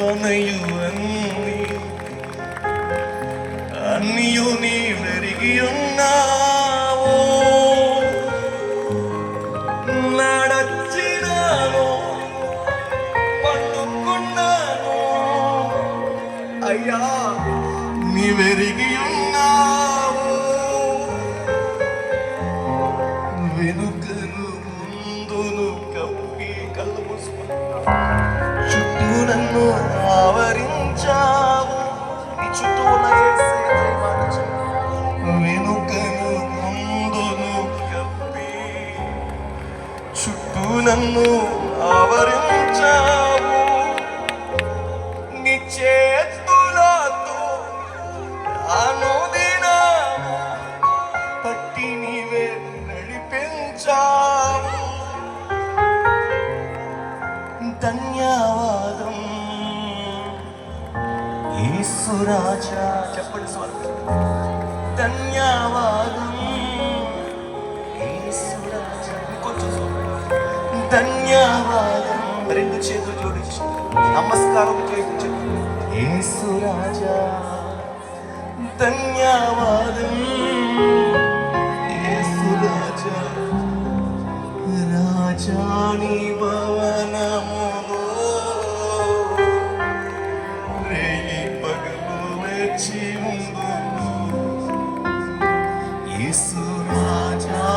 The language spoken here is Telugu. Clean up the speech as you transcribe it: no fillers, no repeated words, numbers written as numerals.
ఇవ్వనయు అన్నియు నీ వెరిగి ఉన్నావో. నడచినాను పట్టుకున్నాను అయ్యా నీ వెరిగి ఉన్నావు. వెనుకను ముందును కప్పి కళ్ళు మూసుకున్నా చుట్టూ నన్ను ఆవరించావు. నీ చుట్టూ ఉన్న వెనుకను ముందును కప్పి చుట్టూ నన్ను ఆవరించావు. నీ చేతులతో అనుదినము పట్టి నీవే నడిపించావు. ధన్యవాదం యేసు రాజా. చెప్పండి స్వామి. ధన్యవాదం యేసు రాజా. కొంచెం ధన్యవాదం. రెండు చేతులు జోడించి నమస్కారం చేయించండి. యేసు రాజా ధన్యవాదం యేసు రాజా. రాజాని భవనములో రేయి పగలు వేచి ఉందును. యేసు రాజా